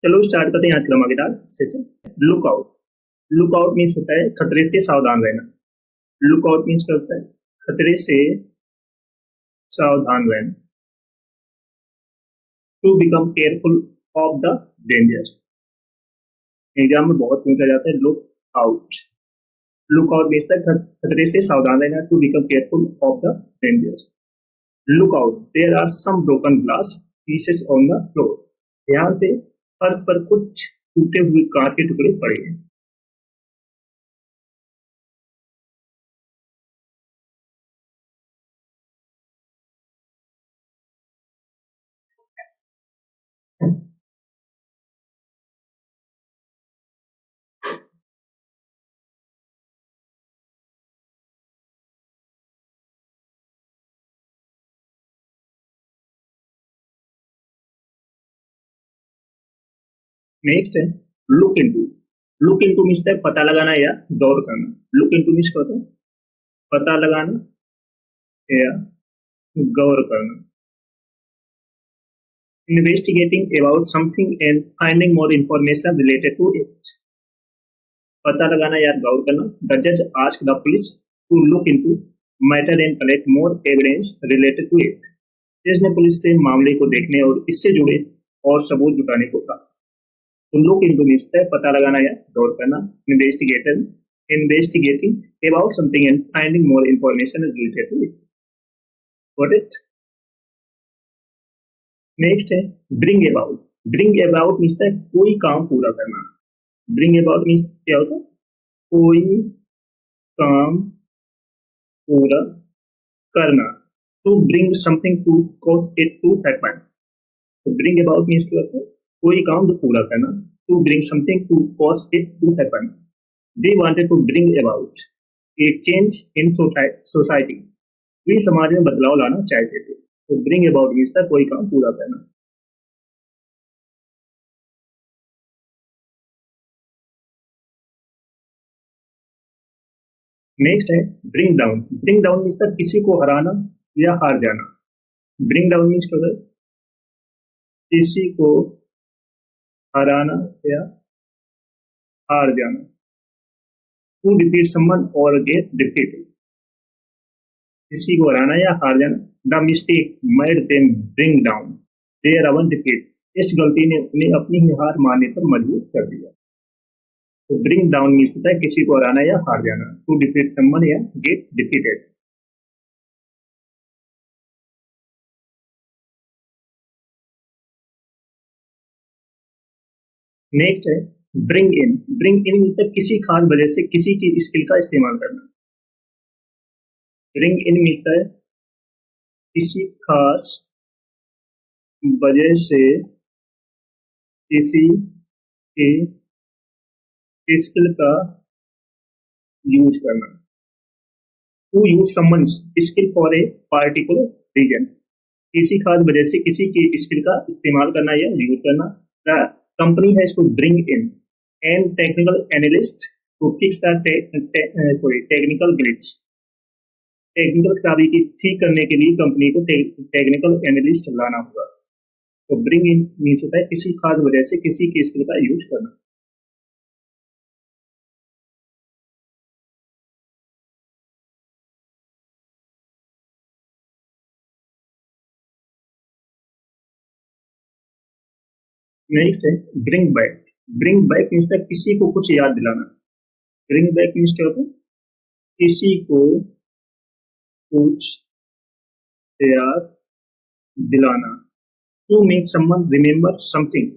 चलो स्टार्ट करते हैं आज का मजेदार session. Look out. Look out means होता है खतरे से सावधान रहना। लुक आउट मीन्स क्या होता है? खतरे से सावधान रहना। To become careful of the danger. Exam में बहुत पूछा जाता है look out. Look out means खतरे से सावधान रहना। To become careful of the danger. Look out, there are some broken glass pieces on the floor. ध्यान से, फर्श पर कुछ टूटे हुए कांच के टुकड़े पड़े हैं। नेक्स्ट है look into. Look into means है पता लगाना या गौर करना। लुक इनटू मीन्स क्या होता है? पता लगाना या गौर करना। Investigating about something and finding more information related to it. पता लगाना या गौर करना। द जज asked the police to look into matter and collect more evidence related to it. जज ने पुलिस से मामले को देखने और इससे जुड़े और सबूत जुटाने को कहा। तो लुक इनटू मीन्स है पता लगाना या गौर करना। Investigating about something and finding more information related to it. Got it? Next है bring about. Bring about means है कोई काम पूरा करना। ब्रिंग अबाउट मीन्स क्या होता है? कोई काम पूरा करना। To bring something to cause it to happen. तो ब्रिंग अबाउट मीन्स क्या होता है? कोई काम जो पूरा करना। To bring something to cause it to happen. They wanted to bring about a change in society. वे समाज में बदलाव लाना चाहते थे। तो ब्रिंग अबाउट मीन्स था कोई काम पूरा करना। नेक्स्ट है bring down. Bring down means था किसी को हराना या हार जाना। ब्रिंग डाउन मीन्स क्या होता है? किसी को हराना या हार जाना। टू डिफीट समवन और गेट डिफीटेड। किसी को हराना या हार जाना। The mistake made them bring down their own defeat. इस गलती ने उन्हें अपनी ही हार मानने पर मजबूर कर दिया। तो ब्रिंग डाउन मीन्स होता है किसी को हराना या हार जाना। टू डिफीट समवन या गेट डिफीटेड। नेक्स्ट है bring in. Bring in means किसी खास वजह से किसी की स्किल का इस्तेमाल करना। ब्रिंग इन मीन्स है किसी खास वजह से किसी की स्किल का यूज करना। To use someone's skill for a particular reason. किसी खास वजह से किसी की स्किल का इस्तेमाल करना या यूज करना। The company has to bring in and technical analyst to fix the technical glitch. Technical खराबी की ठीक करने के लिए कंपनी को टेक्निकल एनालिस्ट लाना होगा। तो ब्रिंग इन मीन्स होता है किसी खास वजह से किसी की स्किल का यूज करना। नेक्स्ट है bring back. Bring back means है किसी को कुछ याद दिलाना। ब्रिंग बैक मीन्स क्या होता है? किसी को कुछ याद दिलाना। To make someone remember something.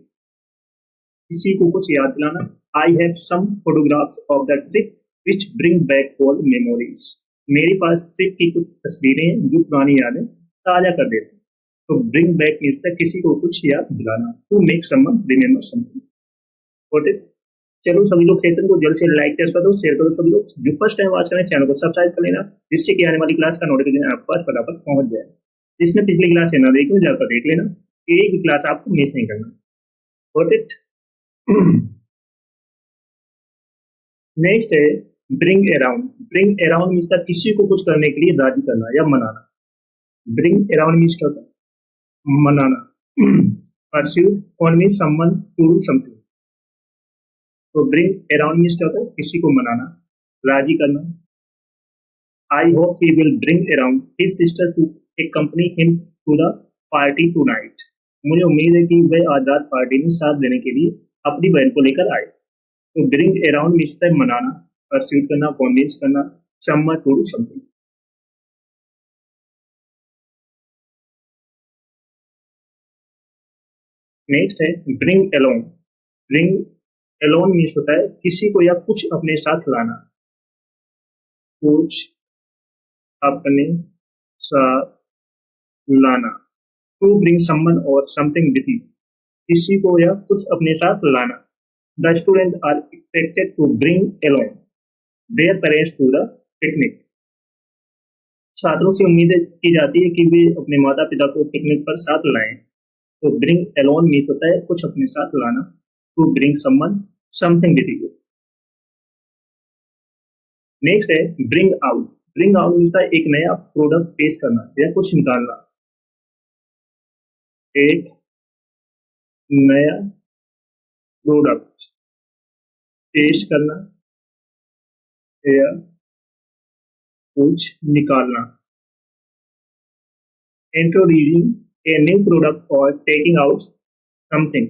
किसी को कुछ याद दिलाना। I have some photographs of the trip which bring back old memories. मेरे पास ट्रिप की कुछ तस्वीरें हैं जो पुरानी यादें ताजा कर देती हैं। तो ब्रिंग बैक मीन्स है किसी को कुछ याद दिलाना। To make someone remember something. Got it? चलो सभी लोग सेशन को जल्द से लाइक शेयर कर दो, शेयर करो। सभी लोग जो फर्स्ट टाइम वॉच करें चैनल को सब्सक्राइब कर लेना, जिससे कि आने वाली क्लास का नोटिफिकेशन आपके पास फटाफट पहुंच जाए। जिसने पिछली क्लास है ना देखी हो जाकर देख लेना, एक भी क्लास आपको मिस नहीं करना। Got it? नेक्स्ट है bring around. Bring around means किसी को कुछ करने के लिए राजी करना या मनाना। ब्रिंग अराउंड मीन्स क्या होता है? मनाना। Pursue on mean someone to do something. तो ब्रिंग अराउंड मीन्स क्या होता है, किसी को मनाना, राजी करना। I hope he will bring around his sister to accompany him to the party tonight। मुझे उम्मीद है कि वह आज रात पार्टी में साथ देने के लिए अपनी बहन को लेकर आए। तो ब्रिंग अराउंड मीन्स है मनाना, परस्यूट करना, कॉन्विंस करना, someone to do something. Next है bring along. Bring along means होता है किसी को या कुछ अपने साथ लाना, कुछ अपने साथ लाना। To bring someone or something with you, किसी को या कुछ अपने साथ लाना। The student are expected to bring along their parents to the picnic. छात्रों से उम्मीद की जाती है कि वे अपने माता पिता को पिकनिक पर साथ लाएं। तो ब्रिंग अलोन मीन्स होता है कुछ अपने साथ लाना, to bring someone something with you. Next है bring out. Bring out means एक नया प्रोडक्ट पेश करना या कुछ निकालना, एक नया प्रोडक्ट पेश करना या कुछ निकालना। Introducing a new product or taking out something,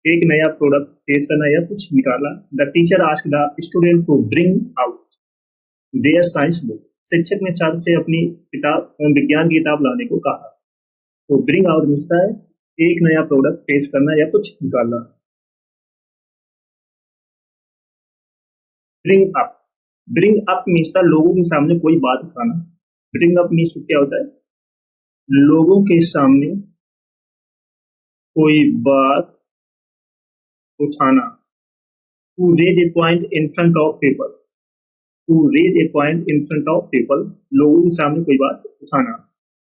एक नया प्रोडक्ट पेश करना या कुछ निकालना। The teacher asked the student to bring out their science book. शिक्षक ने छात्र से अपनी किताब, विज्ञान की किताब लाने को कहा। तो ब्रिंग आउट मिलता है एक नया प्रोडक्ट पेश करना या कुछ निकालना। Bring up. Bring up means लोगों के सामने कोई बात उठाना। ब्रिंग अप मीन्स क्या होता है, लोगों के सामने कोई बात उठाना। To raise a point in front of people. To raise a point in front of people, लोगों के सामने कोई बात उठाना।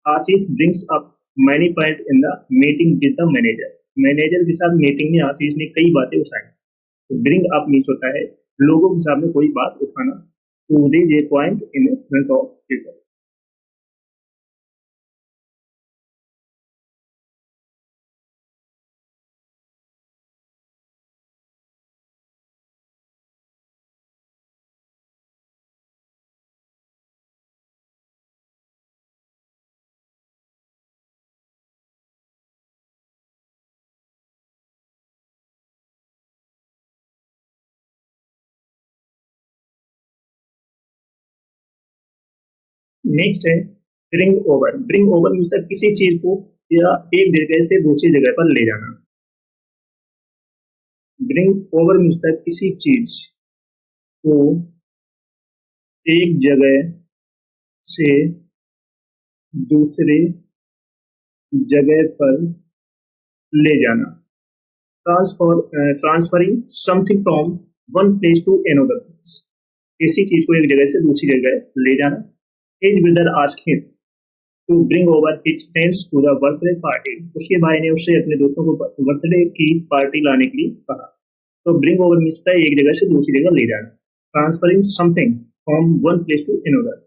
Ashish brings up many point in the meeting with the manager. Manager के साथ मीटिंग में आशीष ने कई बातें उठाई। तो ब्रिंग अप मीन्स होता है लोगों के सामने कोई बात उठाना, to raise a point in front of people. Next है bring over. Bring over means किसी चीज को या एक जगह से दूसरी जगह पर ले जाना। ब्रिंग ओवर मीन्स किसी चीज को एक जगह से दूसरे जगह पर ले जाना। Transferring something from one place to another place, किसी चीज को एक जगह से दूसरी जगह ले जाना। His brother asked him to bring over his friends to the birthday party. उसके भाई ने उससे अपने दोस्तों को बर्थडे की पार्टी लाने के लिए कहा। तो ब्रिंग ओवर मीन्स एक जगह से दूसरी जगह ले जाना। Transferring something from one place to another.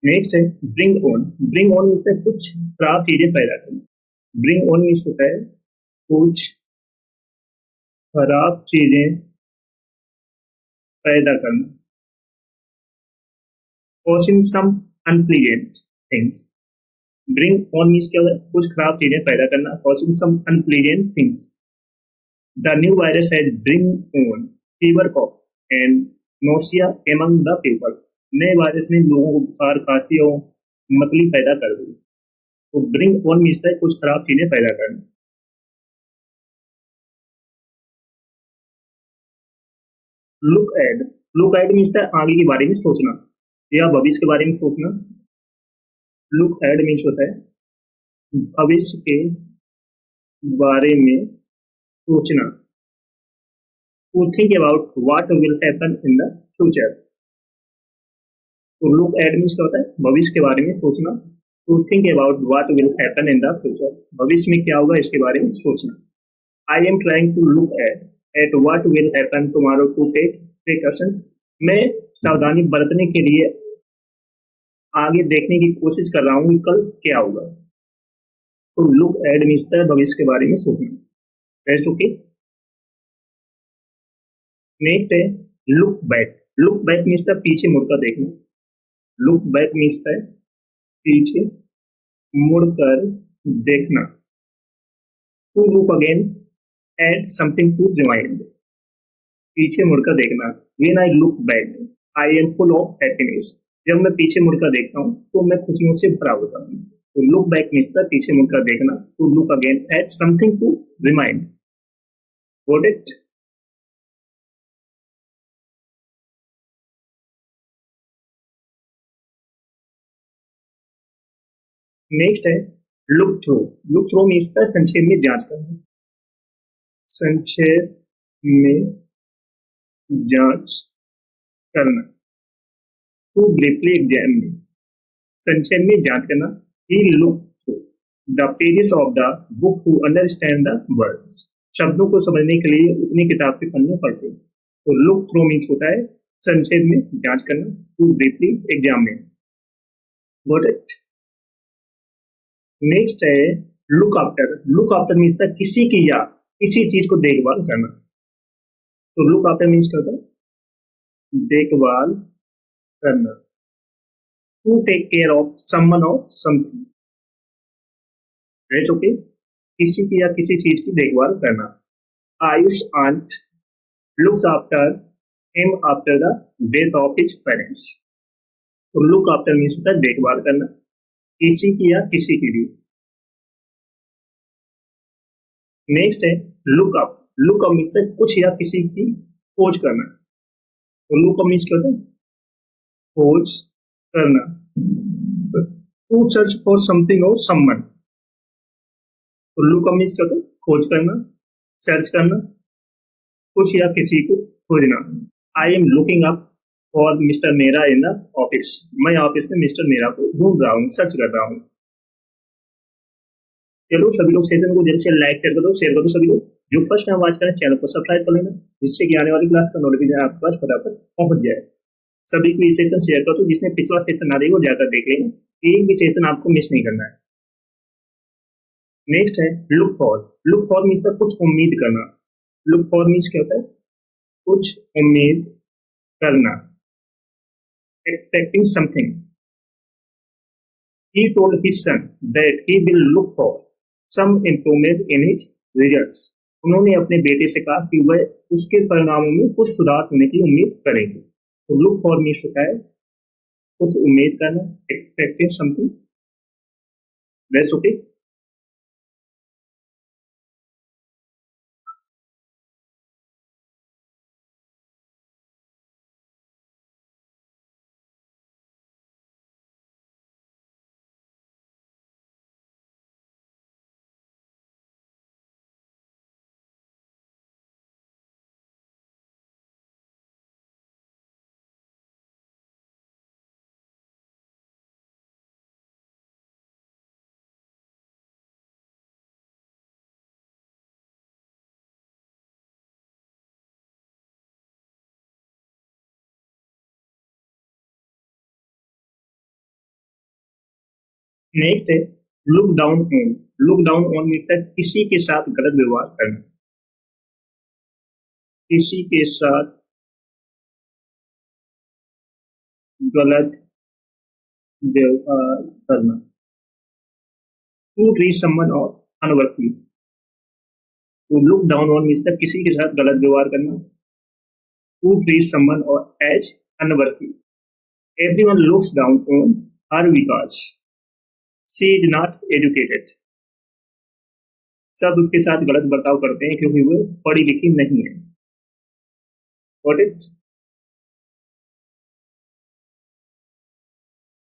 Next है bring on. Bring on means कुछ खराब चीजें पैदा करना। ब्रिंग ऑन मीन्स होता है कुछ खराब चीजें पैदा करना। Causing some unpleasant things. Bring on means क्या होता है कुछ खराब चीजें पैदा करना, causing some unpleasant things. The new virus has bring on fever, cough and nausea among the people. नए वायरस ने लोगों को बुखार, खांसी और मतली पैदा कर दी। तो ब्रिंग ऑन मीन्स है कुछ खराब चीजें पैदा करना। Look ahead. Look ahead means आगे के बारे में सोचना या भविष्य के बारे में सोचना। लुक एड मीन्स होता है भविष्य के बारे में सोचना। To think about what will happen in the future. तो लुक एड मीन्स क्या होता है भविष्य के बारे में सोचना। To think about what will happen in the future, भविष्य में क्या होगा इसके बारे में सोचना। I am trying to look at what will happen tomorrow to take precautions. मैं सावधानी बरतने के लिए आगे देखने की कोशिश कर रहा हूँ कि कल क्या होगा। तो लुक एड मीन्स भविष्य के बारे में सोचना। That's okay. नेक्स्ट है look back. Look back means पीछे मुड़कर देखना। लुक बैक मीन्स पीछे मुड़कर देखना। To look again at something to remind. पीछे मुड़कर देखना। When I look back I am full of happiness. जब मैं पीछे मुड़कर देखता हूँ तो मैं खुशियों से भरा होता हूँ। तो लुक बैक मीन्स पीछे मुड़कर देखना। To look again at something to remind. Got it? Next है look through. Look through means संक्षेप में जांच करना। संक्षेप में जांच करना। To briefly examine. संक्षेप में जांच करना। He look through the pages of the book to understand the words. शब्दों को समझने के लिए उतनी किताब के पन्ने पढ़ते हैं। तो लुक थ्रू मीन्स होता है संक्षेप में जांच करना। To briefly examine. Got it? Next है look after. Look after means किसी की या किसी चीज को देखभाल करना। तो लुक आफ्टर मीन्स क्या होता है? देखभाल करना। To take care of someone or something. Right? Okay. किसी की या किसी चीज की देखभाल करना। Ayush aunt looks after him after the death of his parents. तो लुक आफ्टर मीन्स होता है देखभाल करना किसी की या किसी की भी। नेक्स्ट है look up. Look up means कुछ या किसी की खोज करना। तो लुक अप मीन्स क्या होता है? खोज करना। टू सर्च फॉर समथिंग और समवन। तो लुक अप मीन्स क्या होता है? खोज करना, सर्च करना, कुछ या किसी को खोजना। I am looking up for mister मेरा इन द ऑफिस। मैं ऑफिस में मिस्टर मेरा को ढूंढ रहा हूँ, सर्च कर रहा हूँ। चलो सभी लोग सेशन को जल्द से लाइक शेयर कर दो, शेयर कर दो सभी लोग। जो फर्स्ट टाइम वॉच करें चैनल को सब्सक्राइब कर लेना, जिससे कि आने वाली क्लास का नोटिफिकेशन आपके पास फटाफट पहुंच जाए। सभी को ये सेशन शेयर कर दो, जिसने पिछला सेशन ना देखो जाकर देख लेना। एक भी सेशन आपको मिस नहीं करना है। नेक्स्ट है look for. Look for means कुछ उम्मीद करना। लुक फॉर मीन्स क्या होता है? कुछ उम्मीद करना। Expecting something. He told his son that he will look for some improvement in his results. उन्होंने अपने बेटे से कहा कि वह उसके परिणामों में कुछ सुधार होने की उम्मीद करेंगे। तो लुक फॉर मीन्स होता है कुछ उम्मीद करना, expecting something. That's okay. Next है look down on. Look down on means किसी के साथ गलत व्यवहार करना। किसी के साथ गलत व्यवहार करना। To treat someone or unworthy. To look down on means किसी के साथ गलत व्यवहार करना। To treat someone or as unworthy. Everyone looks down on her because she is not educated. सब उसके साथ गलत बर्ताव करते हैं क्योंकि वो पढ़ी लिखी नहीं है। Got it?